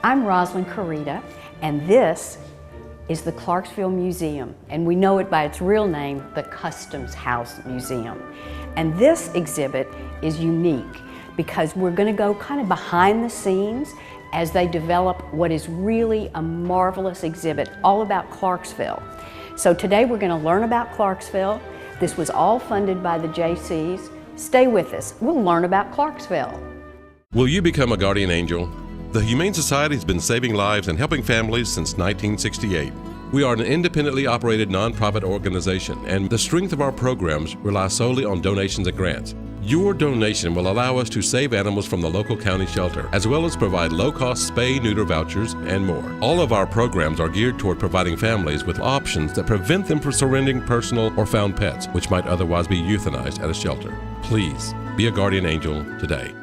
I'm Rosalind Curator, and this is the Clarksville Museum, and we know it by its real name, the Customs House Museum. And this exhibit is unique because we're going to go kind of behind the scenes as they develop what is really a marvelous exhibit all about Clarksville. So today we're going to learn about Clarksville. This was all funded by the JCs. Stay with us. We'll learn about Clarksville. Will you become a guardian angel? The Humane Society has been saving lives and helping families since 1968. We are an independently operated nonprofit organization, and the strength of our programs rely solely on donations and grants. Your donation will allow us to save animals from the local county shelter, as well as provide low-cost spay-neuter vouchers and more. All of our programs are geared toward providing families with options that prevent them from surrendering personal or found pets, which might otherwise be euthanized at a shelter. Please be a guardian angel today.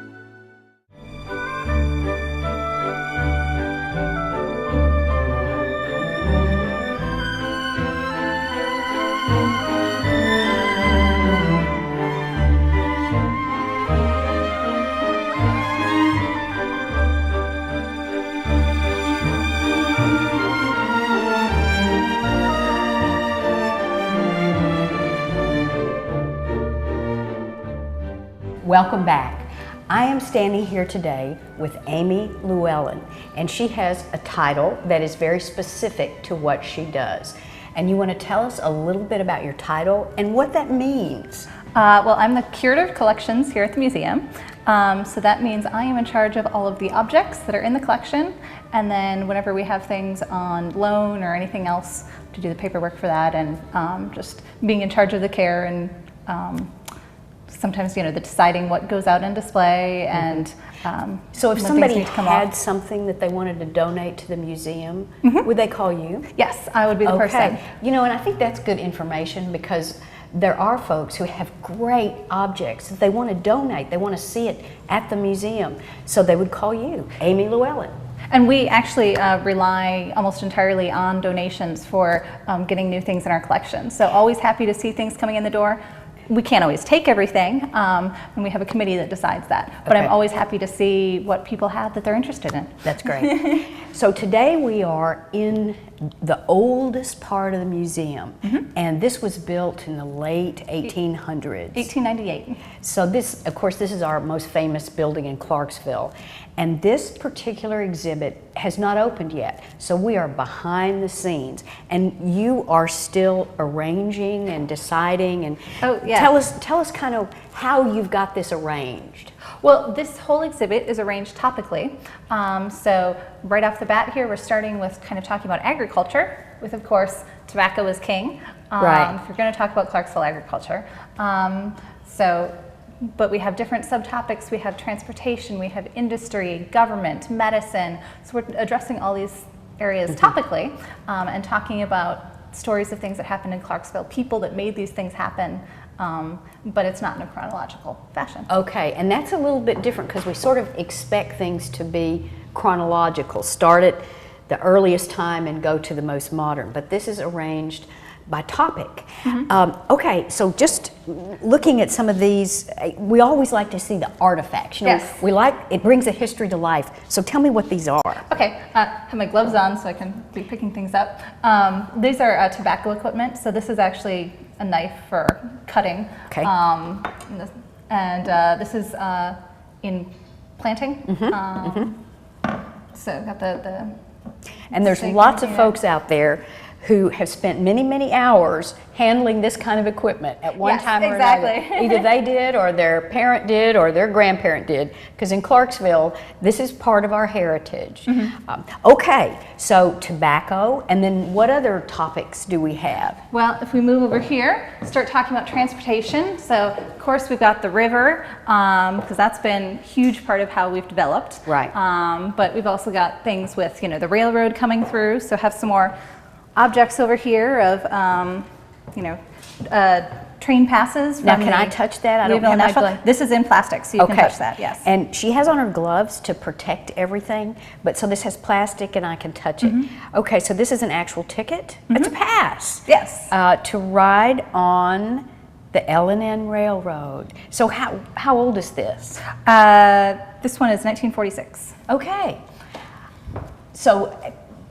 Welcome back. I am standing here today with Amy Llewellyn, and she has a title that is very specific to what she does. And you want to tell us a little bit about your title and what that means? Well, I'm the Curator of Collections here at the museum. So that means I am in charge of all of the objects that are in the collection, and then whenever we have things on loan or anything else, to do the paperwork for that, and just being in charge of the care and sometimes, the deciding what goes out in display and so if somebody had something that they wanted to donate to the museum, would they call you? Yes, I would be the person. And I think that's good information because there are folks who have great objects that they want to donate. They want to see it at the museum. So they would call you, Amy Llewellyn. And we actually rely almost entirely on donations for getting new things in our collection. So always happy to see things coming in the door. We can't always take everything, and we have a committee that decides that. But I'm always happy to see what people have that they're interested in. That's great. So today we are in the oldest part of the museum, and this was built in the late 1800s. 1898. So this, of course, this is our most famous building in Clarksville. And this particular exhibit has not opened yet. So we are behind the scenes. And you are still arranging and deciding. And tell us kind of how you've got this arranged. Well, this whole exhibit is arranged topically. So right off the bat here, we're starting with kind of talking about agriculture, with, of course, tobacco is king. Right. If you're going to talk about Clarksville agriculture. But we have different subtopics. We have transportation, we have industry, government, medicine. So we're addressing all these areas topically and talking about stories of things that happened in Clarksville, people that made these things happen, but it's not in a chronological fashion. Okay, and that's a little bit different because we sort of expect things to be chronological, start at the earliest time and go to the most modern, but this is arranged by topic. Okay, so just looking at some of these, we always like to see the artifacts. Yes. It brings a history to life. So tell me what these are. Okay, I have my gloves on so I can be picking things up. These are tobacco equipment. So this is actually a knife for cutting. Okay. This is in planting. So I've got the and there's lots of folks out there who have spent many, many hours handling this kind of equipment at one time or another. Either they did, or their parent did, or their grandparent did, because in Clarksville, this is part of our heritage. Okay, so tobacco, and then what other topics do we have? Well, if we move over here, start talking about transportation. So, of course, we've got the river, because that's been a huge part of how we've developed. Right. But we've also got things with, the railroad coming through, so have some more objects over here of, train passes. Now, can I touch that? I don't have my gloves. This is in plastic, so you can touch that, yes. And she has on her gloves to protect everything, but so this has plastic and I can touch it. Okay, so this is an actual ticket. It's a pass. Yes. To ride on the L&N Railroad. So how old is this? This one is 1946. Okay. So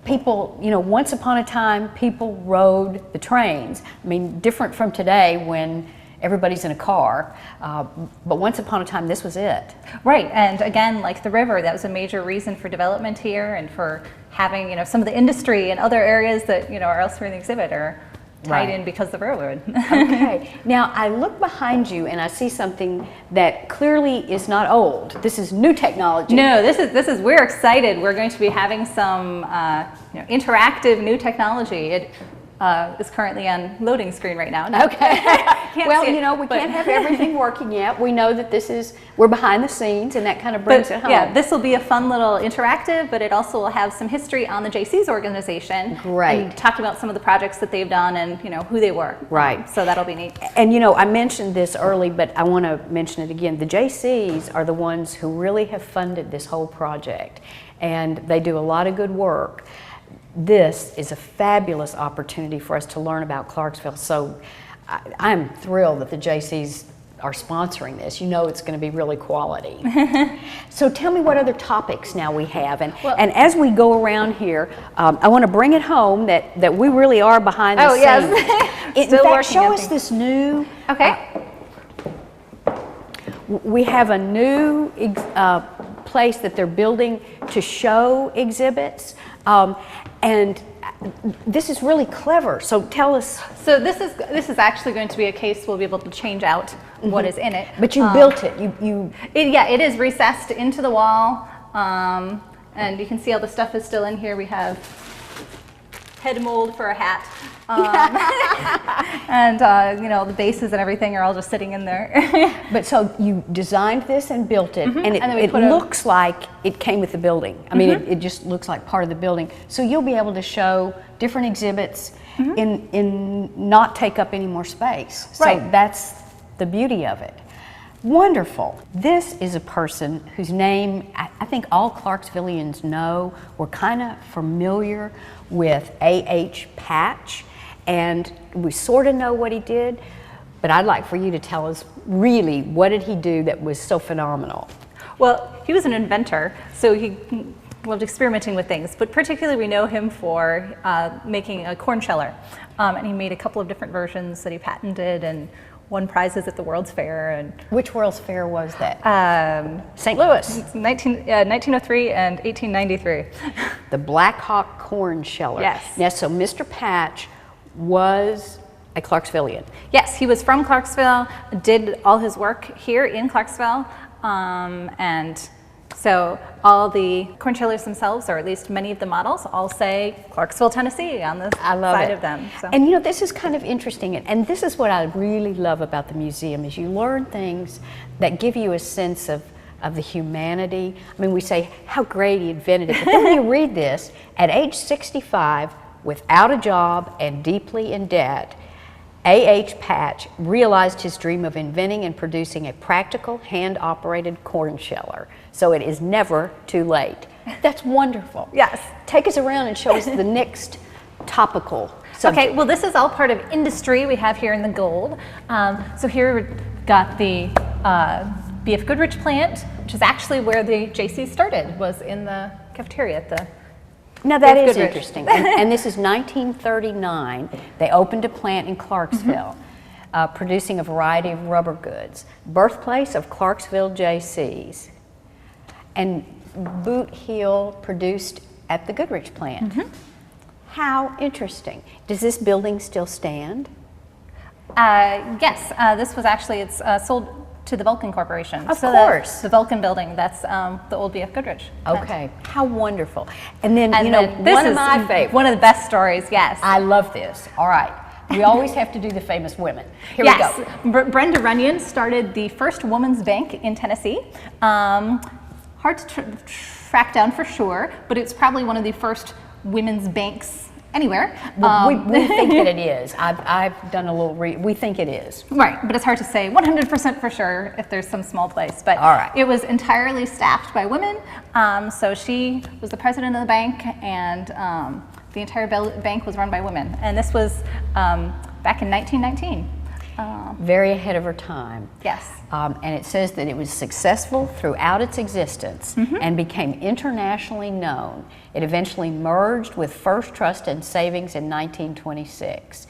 people, once upon a time, people rode the trains. I mean, different from today when everybody's in a car, but once upon a time, this was it. Right, and again, like the river, that was a major reason for development here and for having, some of the industry and other areas that, are elsewhere in the exhibit are tied in because of the railroad. Okay, now I look behind you and I see something that clearly is not old. This is new technology. No, we're excited. We're going to be having some interactive new technology. It is currently on loading screen right now. No, okay. Well, we can't have everything working yet. We know that we're behind the scenes, and that kind of brings it home. Yeah, this will be a fun little interactive, but it also will have some history on the JC's organization. Great. And talking about some of the projects that they've done and who they were. Right. So that'll be neat. And I mentioned this early, but I want to mention it again. The JCs are the ones who really have funded this whole project, and they do a lot of good work. This is a fabulous opportunity for us to learn about Clarksville. So I'm thrilled that the JCs are sponsoring this. It's going to be really quality. So tell me what other topics now we have. And as we go around here, I want to bring it home that we really are behind the scenes. Yes. In fact, show us this new... Okay. We have a new place that they're building to show exhibits. And this is really clever. So tell us. So this is actually going to be a case we'll be able to change out what is in it. But you built it. It is recessed into the wall, and you can see all the stuff is still in here. We have head mold for a hat, and the bases and everything are all just sitting in there. But so you designed this and built it, and it looks like it came with the building. I mean, it just looks like part of the building. So you'll be able to show different exhibits in not take up any more space. So that's the beauty of it. Wonderful. This is a person whose name I think all Clarksvillians know. We're kind of familiar with A.H. Patch, and we sort of know what he did, but I'd like for you to tell us really what did he do that was so phenomenal. Well, he was an inventor, so he loved experimenting with things, but particularly we know him for making a corn sheller, and he made a couple of different versions that he patented and won prizes at the World's Fair. And which World's Fair was that? St. Louis. 1903 and 1893. The Black Hawk corn sheller. Yes. Now, so Mr. Patch was a Clarksvillian. Yes, he was from Clarksville, did all his work here in Clarksville, and so all the corn shellers themselves, or at least many of the models, all say Clarksville, Tennessee on the side of them. So. And this is kind of interesting, and this is what I really love about the museum, is you learn things that give you a sense of the humanity. I mean, we say how great he invented it, but then when you read this, at age 65, without a job and deeply in debt, A.H. Patch realized his dream of inventing and producing a practical, hand-operated corn sheller. So it is never too late. That's wonderful. Yes. Take us around and show us the next topical subject. Okay, well, this is all part of industry we have here in the gold. So here we've got the B.F. Goodrich plant, which is actually where the JC started, was in the cafeteria at the Now that is interesting, and this is 1939. They opened a plant in Clarksville, producing a variety of rubber goods. Birthplace of Clarksville JCs. And boot heel produced at the Goodrich plant. How interesting. Does this building still stand? Yes, this was actually, it's sold to the Vulcan Corporation. Of course. The Vulcan building, that's the old B.F. Goodrich. Okay, how wonderful. And then, this one is of my favorites. One of the best stories, yes. I love this. All right. We always have to do the famous women. Here we go. Brenda Runyon started the first women's bank in Tennessee. Hard to track down for sure, but it's probably one of the first women's banks anywhere. Well, we think that it is. I've done a little we think it is. Right, but it's hard to say 100% for sure if there's some small place. But all right. It was entirely staffed by women. So she was the president of the bank, and the entire bank was run by women. And this was back in 1919. Very ahead of her time. Yes. And it says that it was successful throughout its existence and became internationally known. It eventually merged with First Trust and Savings in 1926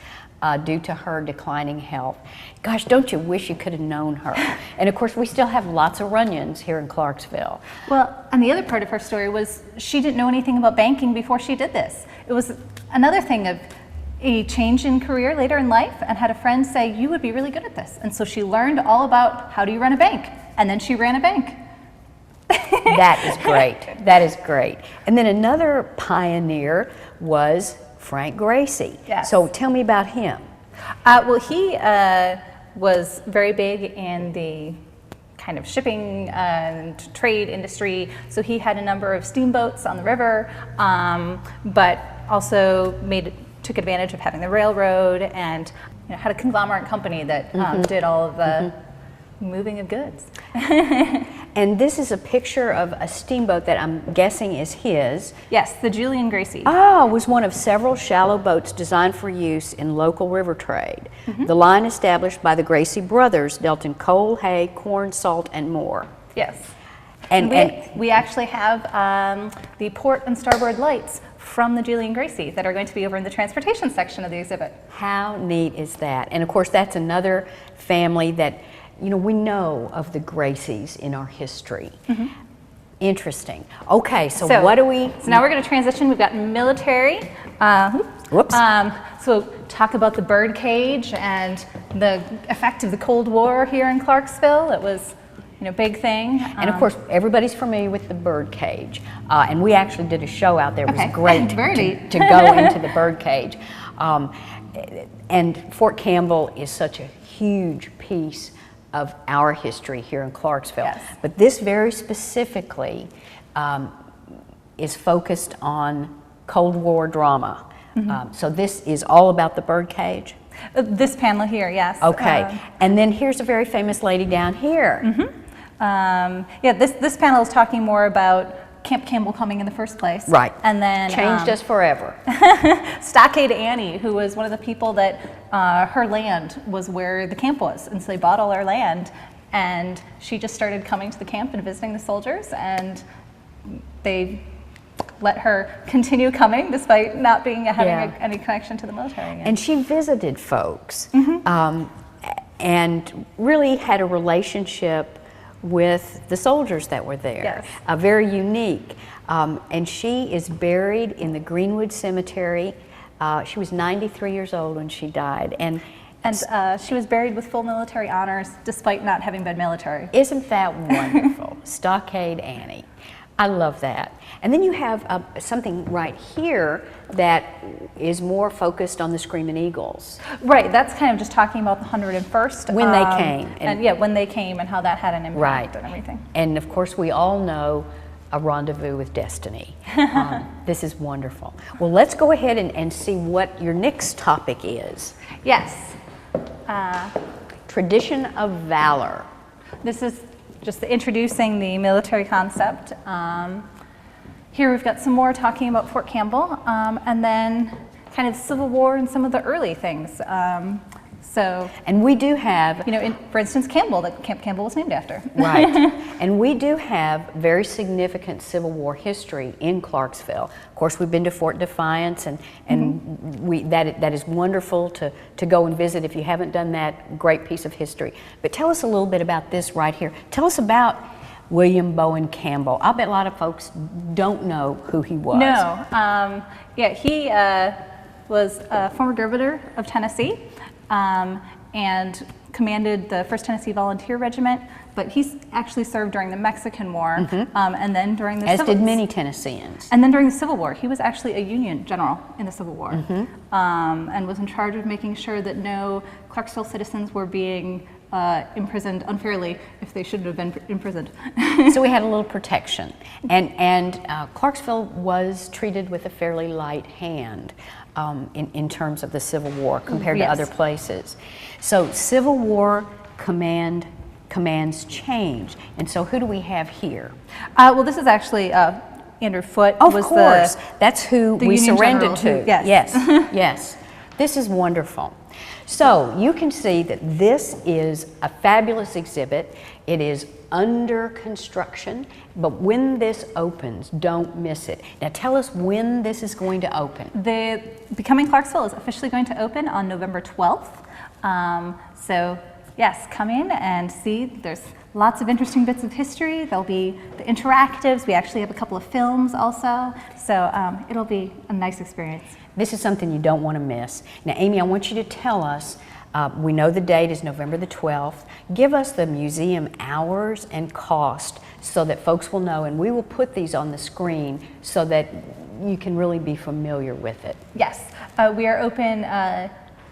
due to her declining health. Gosh, don't you wish you could have known her? And of course, we still have lots of Runyons here in Clarksville. Well, and the other part of her story was she didn't know anything about banking before she did this. It was another thing of a change in career later in life, and had a friend say, you would be really good at this. And so she learned all about how do you run a bank, and then she ran a bank. That is great. That is great. And then another pioneer was Frank Gracie. Yes. So tell me about him. Well, he was very big in the kind of shipping and trade industry. So he had a number of steamboats on the river, but also took advantage of having the railroad, and had a conglomerate company that did all of the moving of goods. And this is a picture of a steamboat that I'm guessing is his. Yes, the Julian Gracie. Oh, it was one of several shallow boats designed for use in local river trade. The line established by the Gracie brothers dealt in coal, hay, corn, salt, and more. Yes. And we actually have the port and starboard lights from the Julian Gracie that are going to be over in the transportation section of the exhibit. How neat is that? And of course, that's another family that, we know of the Gracies in our history. Interesting. Okay, so what do we... So now we're going to transition. We've got military. Whoops. So talk about the bird cage and the effect of the Cold War here in Clarksville. It was big thing. And of course, everybody's familiar with the bird cage. And we actually did a show out there. It was great to go into the bird cage. And Fort Campbell is such a huge piece of our history here in Clarksville. Yes. But this very specifically is focused on Cold War drama. So this is all about the bird cage? This panel here, yes. Okay. And then here's a very famous lady down here. This panel is talking more about Camp Campbell coming in the first place. Right. And then changed us forever. Stockade Annie, who was one of the people that her land was where the camp was, and so they bought all our land, and she just started coming to the camp and visiting the soldiers, and they let her continue coming despite not being having any connection to the military again. And she visited folks and really had a relationship with the soldiers that were there. Yes. Very unique. And she is buried in the Greenwood Cemetery. She was 93 years old when she died. And she was buried with full military honors despite not having been military. Isn't that wonderful? Stockade Annie. I love that. And then you have something right here that is more focused on the Screaming Eagles. Right, that's kind of just talking about the 101st. When they came. When they came and how that had an impact and everything. And of course, we all know A Rendezvous with Destiny. This is wonderful. Well, let's go ahead and see what your next topic is. Yes. Tradition of Valor. This is just introducing the military concept. Here we've got some more talking about Fort Campbell, and then kind of Civil War and some of the early things. And we do have, for instance, Campbell, that Camp Campbell was named after. Right. And we do have very significant Civil War history in Clarksville. Of course, we've been to Fort Defiance, and that is wonderful to go and visit if you haven't done that great piece of history. But tell us a little bit about this right here. Tell us about William Bowen Campbell. I bet a lot of folks don't know who he was. No. He was a former governor of Tennessee. And commanded the 1st Tennessee Volunteer Regiment, but he's actually served during the Mexican War, and then during the As did many Tennesseans. And then during the Civil War, he was actually a Union general in the Civil War, and was in charge of making sure that no Clarksville citizens were being imprisoned unfairly if they shouldn't have been imprisoned. So we had a little protection, and Clarksville was treated with a fairly light hand. In terms of the Civil War compared to other places. So Civil War commands changed. And so who do we have here? Well, this is actually Andrew Foote. Of course. That's who we Union surrendered General to. Yes. This is wonderful. So you can see that this is a fabulous exhibit. It is under construction, but when this opens, don't miss it. Now tell us when this is going to open. The Becoming Clarksville is officially going to open on November 12th. So yes, come in and see. There's lots of interesting bits of history. There'll be the interactives. We actually have a couple of films also. So it'll be a nice experience. This is something you don't want to miss. Now, Amy, I want you to tell us, we know the date is November the 12th. Give us the museum hours and cost so that folks will know, and we will put these on the screen so that you can really be familiar with it. Yes, we are open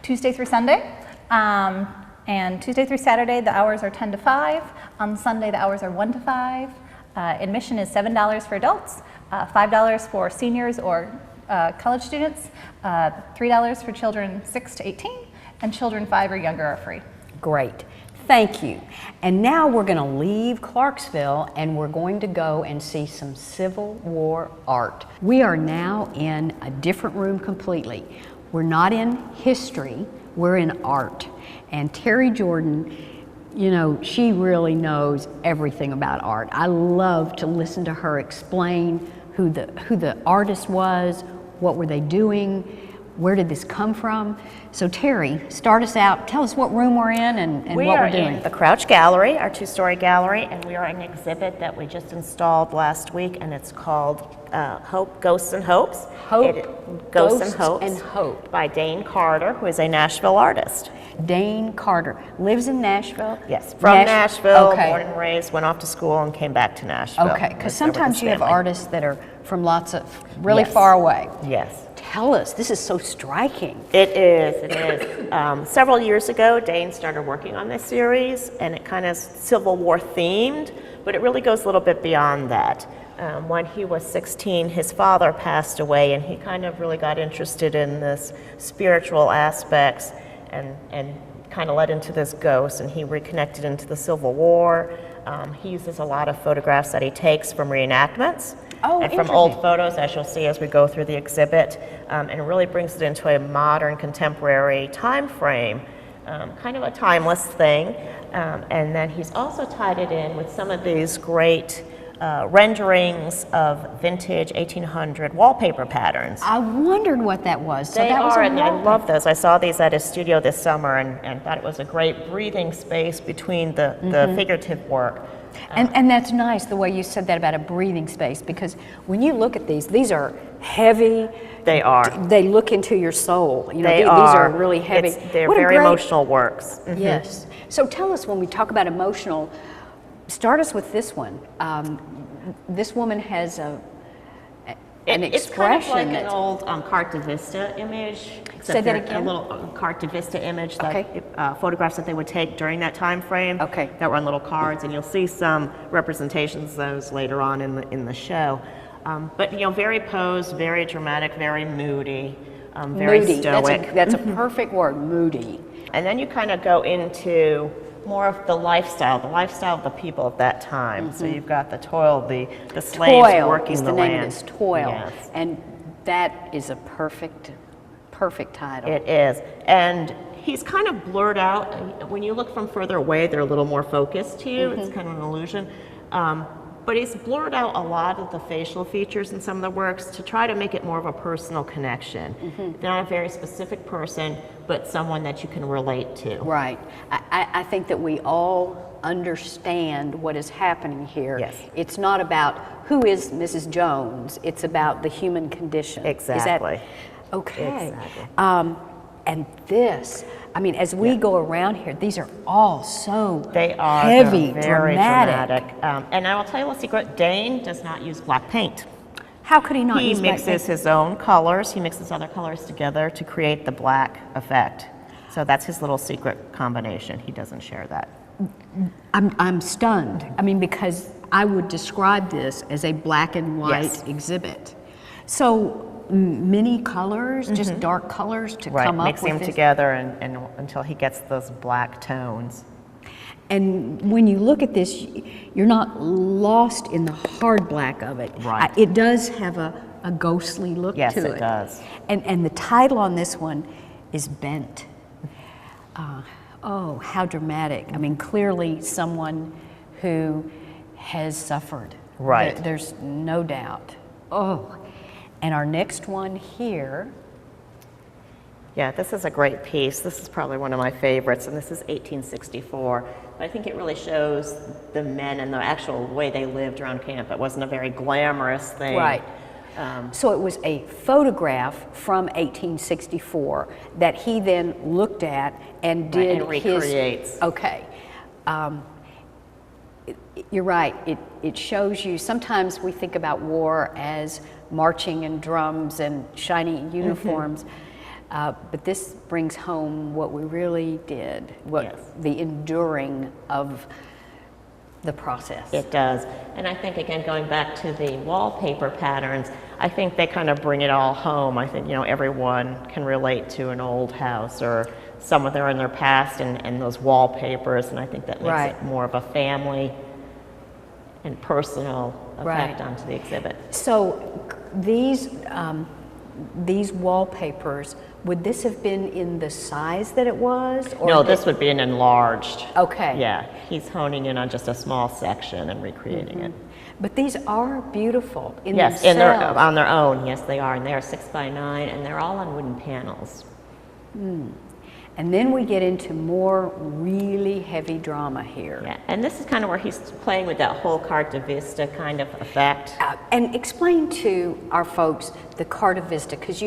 Tuesday through Sunday. And Tuesday through Saturday, the hours are 10 to 5. On Sunday, the hours are 1 to 5. Admission is $7 for adults, $5 for seniors or college students, $3 for children 6 to 18, and children 5 or younger are free. Great. Thank you. And now we're going to leave Clarksville and we're going to go and see some Civil War art. We are now in a different room completely. We're not in history, we're in art. And Terry Jordan, you know, she really knows everything about art. I love to listen to her explain who the artist was, what were they doing, where did this come from. So Terry, start us out. Tell us what room we're in and what we're doing. We are in the Crouch Gallery, our two-story gallery, and we are in an exhibit that we just installed last week, and it's called Hope, Ghosts and Hopes. Ghosts and Hopes. And Hope. By Dane Carter, who is a Nashville artist. Dane Carter lives in Nashville? Yes, from Nashville, okay. Born and raised, went off to school and came back to Nashville. Okay, because sometimes you have artists that are from lots of, really Yes. far away. Yes. Tell us, this is so striking. It is. Several years ago, Dane started working on this series, and it kind of Civil War themed, but it really goes a little bit beyond that. When he was 16, his father passed away, and he kind of really got interested in this spiritual aspects and kind of led into this ghost, and he reconnected into the Civil War. He uses a lot of photographs that he takes from reenactments. And from old photos, as you'll see as we go through the exhibit, and it really brings it into a modern, contemporary time frame, kind of a timeless thing. And then he's also tied it in with some of these great renderings of vintage 1800 wallpaper patterns. I wondered what that was. So They that was are, a and I wallpaper. love those. I saw these at his studio this summer and thought it was a great breathing space between the figurative work. And that's nice, the way you said that about a breathing space, because when you look at these are heavy. They are. They look into your soul. You know, They these are really heavy. They're What a very great- emotional works. Mhm. Yes. So tell us, when we talk about emotional, start us with this one. This woman has an expression. It's kind of like an that's- old carte de vista image. Say that A again? little carte de vista image, Okay. photographs that they would take during that time frame. Okay. That were on little cards, and you'll see some representations of those later on in the show. But you know, very posed, very dramatic, very moody, very moody. stoic. That's a perfect word, moody. And then you kind of go into more of the lifestyle of the people of that time. So you've got the toil, the slaves Toil working is the the land. name of this, Toil. Yes. And that is a perfect title. It is. And he's kind of blurred out. When you look from further away, they're a little more focused to you. It's kind of an illusion. But he's blurred out a lot of the facial features in some of the works to try to make it more of a personal connection. Not a very specific person, but someone that you can relate to. Right. I think that we all understand what is happening here. Yes. It's not about who is Mrs. Jones, it's about the human condition. Exactly. Is that, okay. Exactly. And this, I mean, as we go around here, these are all so They are heavy, they're very dramatic. And I will tell you a secret, Dane does not use black paint. How could he not He use black mixes his own colors, he mixes other colors together to create the black effect. So that's his little secret combination. He doesn't share that. I'm stunned. I mean, because I would describe this as a black and white Yes. exhibit. So many colors, just dark colors to come up with mixing them this. together and until he gets those black tones. And when you look at this, you're not lost in the hard black of it. Right. It does have a ghostly look Yes, to it. it does. And the title on this one is bent. Oh, how dramatic. I mean, clearly someone who has suffered. Right. There's no doubt. Oh, and our next one here. Yeah, this is a great piece. This is probably one of my favorites, and this is 1864. But I think it really shows the men and the actual way they lived around camp. It wasn't a very glamorous thing. Right. So it was a photograph from 1864 that he then looked at and did and recreates. Okay. You're right. It shows you, sometimes we think about war as marching and drums and shiny uniforms, but this brings home what we really did, the enduring of the process. It does. And I think, again, going back to the wallpaper patterns, I think they kind of bring it all home. I think, everyone can relate to an old house or someone there in their past and those wallpapers, and I think that makes it more of a family and personal effect onto the exhibit. So these wallpapers, would this have been in the size that it was? Or no, this would be an enlarged. Okay. Yeah, he's honing in on just a small section and recreating it. But these are beautiful in Yes, themselves. on their own. Yes, they are, and they are 6x9, and they're all on wooden panels. And then we get into more really heavy drama here. Yeah, and this is kind of where he's playing with that whole carte vista kind of effect. And explain to our folks the carte vista, because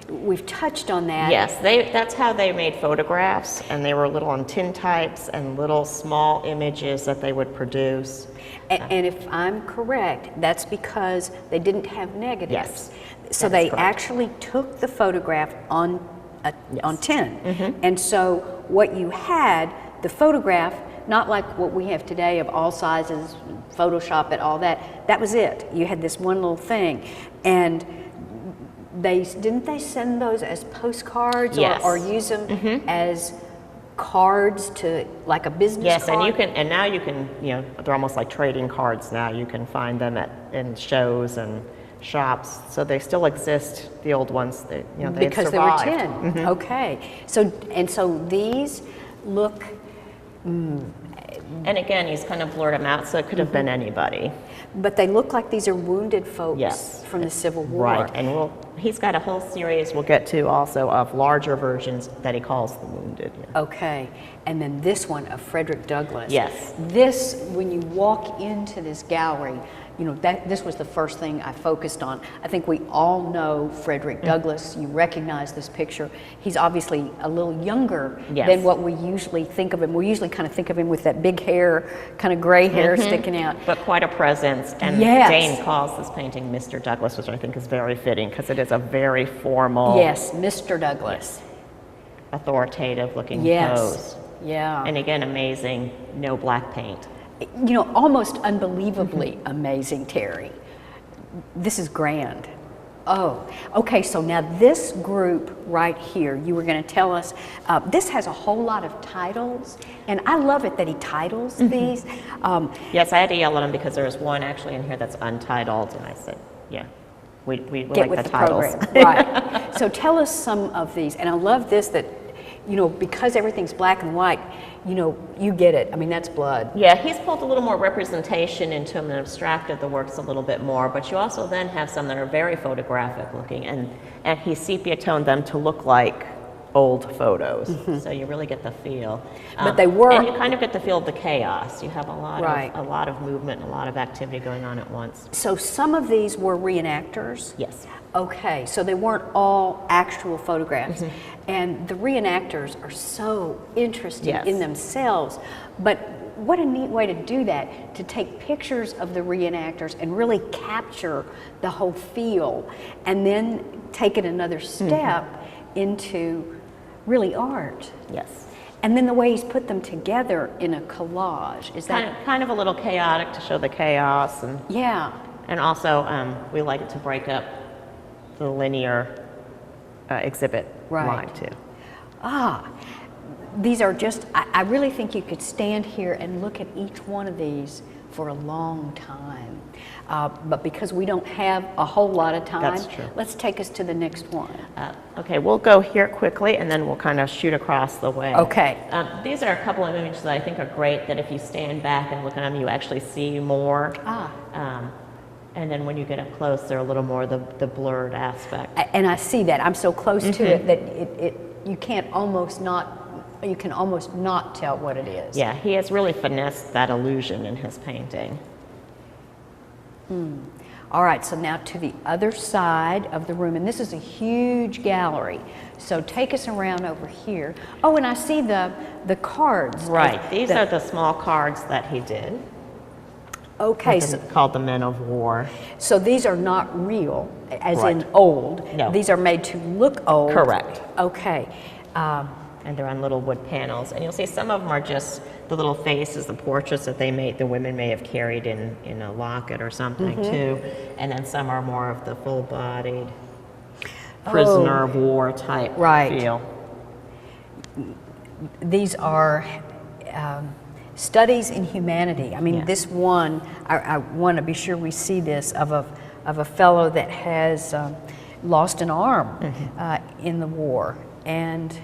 we've touched on that. Yes, that's how they made photographs, and they were little on tintypes and little small images that they would produce. And if I'm correct, that's because they didn't have negatives. Yes, so they actually took the photograph on tin. And so what you had, the photograph, not like what we have today of all sizes, Photoshop it, all that, that was it. You had this one little thing. And didn't they send those as postcards or use them as cards to, like a business card? And now you can, they're almost like trading cards now. You can find them in shows and shops, so they still exist. The old ones, because they were tin. Okay, so these look. And again, he's kind of blurred them out, so it could have been anybody. But they look like these are wounded folks from the Civil War. Right, and he's got a whole series we'll get to also of larger versions that he calls the wounded. Okay, and then this one of Frederick Douglass. Yes. This, when you walk into this gallery, this was the first thing I focused on. I think we all know Frederick Douglass. You recognize this picture. He's obviously a little younger than what we usually think of him. We usually kind of think of him with that big hair, kind of gray hair sticking out. But quite a presence. And Dane calls this painting Mr. Douglass, which I think is very fitting because it is a very formal. Yes, Mr. Douglass. Authoritative looking pose. Yeah. And again, amazing, no black paint. Almost unbelievably amazing, Terry. This is grand. Oh, okay, so now this group right here, you were going to tell us, this has a whole lot of titles, and I love it that he titles these. Yes, I had to yell at him because there was one actually in here that's untitled, and I said, we get like with the titles. Program. Right. So tell us some of these, and I love this that, because everything's black and white, you get it. I mean, that's blood. Yeah, he's pulled a little more representation into him and abstracted the works a little bit more, but you also then have some that are very photographic looking, and he sepia toned them to look like old photos. So you really get the feel. But they were. And you kind of get the feel of the chaos. You have a lot of movement and a lot of activity going on at once. So some of these were reenactors? Yes. Okay, so they weren't all actual photographs. And the reenactors are so interesting in themselves, but what a neat way to do that, to take pictures of the reenactors and really capture the whole feel, and then take it another step into really art. Yes. And then the way he's put them together in a collage, is that kind of a little chaotic to show the chaos, and and also we like it to break up the linear exhibit line too. These are just, I really think you could stand here and look at each one of these for a long time. But because we don't have a whole lot of time, That's true. let's take us to the next one. Okay, we'll go here quickly, and then we'll kind of shoot across the way. Okay. These are a couple of images that I think are great, that if you stand back and look at them, you actually see more. And then when you get up close, they're a little more the blurred aspect. And I see that. I'm so close to it that you can almost not tell what it is. Yeah, he has really finessed that illusion in his painting. All right, so now to the other side of the room, and this is a huge gallery. So take us around over here. Oh, and I see the cards. Right, these are the small cards that he did. Okay, Called the Men of War. so these are not real, as Right. in old. No. These are made to look old. Correct. Okay. And they're on little wood panels. And you'll see some of them are just the little faces, the portraits that they made, the women may have carried in a locket or something too. And then some are more of the full-bodied prisoner of war type feel. These are studies in humanity. I mean, this one, I want to be sure we see this, of a fellow that has lost an arm in the war. And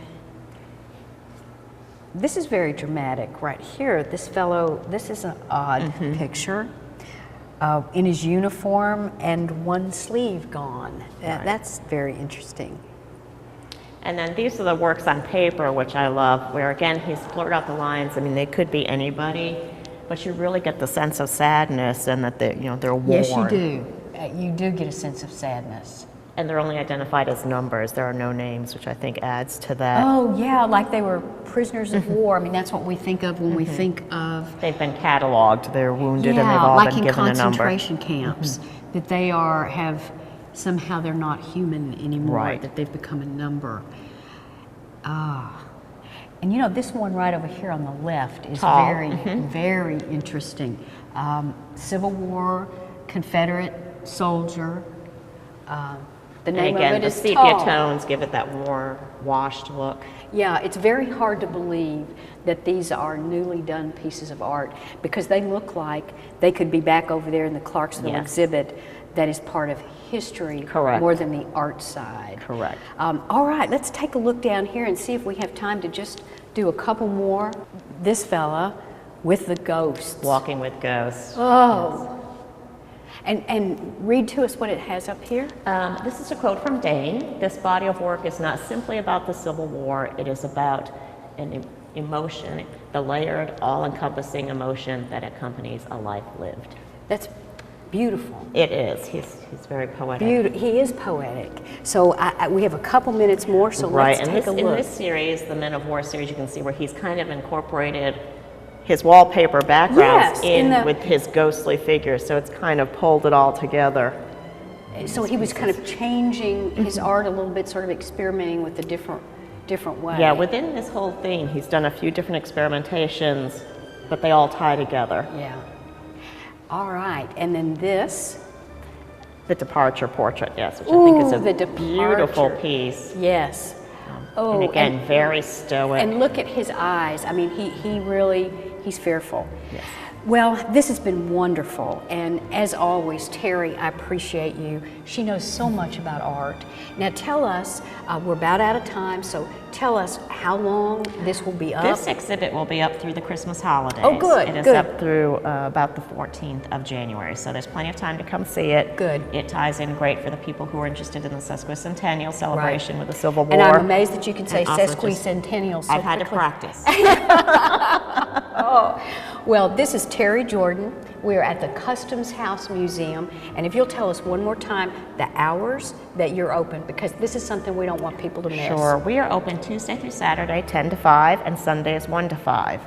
this is very dramatic right here. This fellow, this is an odd picture. In his uniform and one sleeve gone. That's very interesting. And then these are the works on paper, which I love, where again, he's blurred out the lines. I mean, they could be anybody, but you really get the sense of sadness and that they're worn. Yes, you do. You do get a sense of sadness. And they're only identified as numbers. There are no names, which I think adds to that. Oh, yeah, like they were prisoners of war. I mean, that's what we think of when we think of... They've been cataloged. They're wounded, and they've all like been in given a number. concentration camps, that they somehow they're not human anymore, Right. that they've become a number. And this one right over here on the left is Tall. very, very interesting. Civil War, Confederate soldier. The name And again, of it the is sepia Tall. tones give it that more washed look. Yeah, it's very hard to believe that these are newly done pieces of art because they look like they could be back over there in the Clarksville Yes. exhibit that is part of history Correct. more than the art side. Correct. All right, let's take a look down here and see if we have time to just do a couple more. This fella with the ghosts. Walking with Ghosts. Oh. And read to us what it has up here. This is a quote from Dane. This body of work is not simply about the Civil War. It is about an emotion, the layered, all-encompassing emotion that accompanies a life lived. That's beautiful. It is. He's very poetic. He is poetic. So we have a couple minutes more, so Right, let's and take a in look. this series, the Men of War series, you can see where he's kind of incorporated his wallpaper backgrounds Yes, with his ghostly figures, so it's kind of pulled it all together. So he was kind of changing his art a little bit, sort of experimenting with a different way. Yeah, within this whole theme, he's done a few different experimentations, but they all tie together. Yeah. All right, and then this. The Departure Portrait, yes, which I think is Ooh, a the beautiful Departure. piece. Yes. And again, very stoic. And look at his eyes. I mean, he's fearful. Yes. Well, this has been wonderful, and as always, Terry, I appreciate you. She knows so much about art. Now tell us, we're about out of time, so tell us how long this will be up. This exhibit will be up through the Christmas holidays. Oh, good, It is good. up through about the 14th of January, so there's plenty of time to come see it. Good. It ties in great for the people who are interested in the sesquicentennial celebration with the Civil War. And I'm amazed that you can say And also just- sesquicentennial so I've had to quickly. practice. Well, this is Terry Jordan. We're at the Customs House Museum, and if you'll tell us one more time the hours that you're open, because this is something we don't want people to miss. Sure. We are open Tuesday through Saturday, 10 to 5, and Sundays, 1 to 5.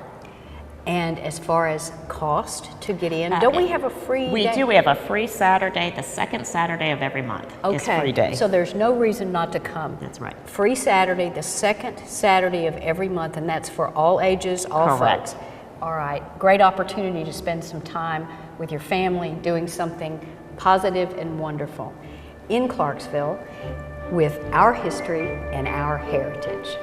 And as far as cost to get in, don't we have a free We day? do. We have a free Saturday, the second Saturday of every month is free day. So there's no reason not to come. That's right. Free Saturday, the second Saturday of every month, and that's for all ages, all Correct. folks. All right, great opportunity to spend some time with your family doing something positive and wonderful in Clarksville with our history and our heritage.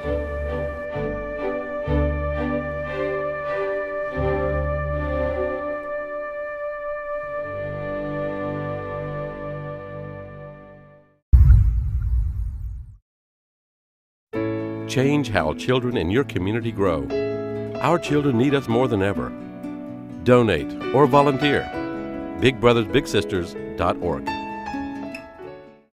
Change how children in your community grow. Our children need us more than ever. Donate or volunteer. BigBrothersBigSisters.org.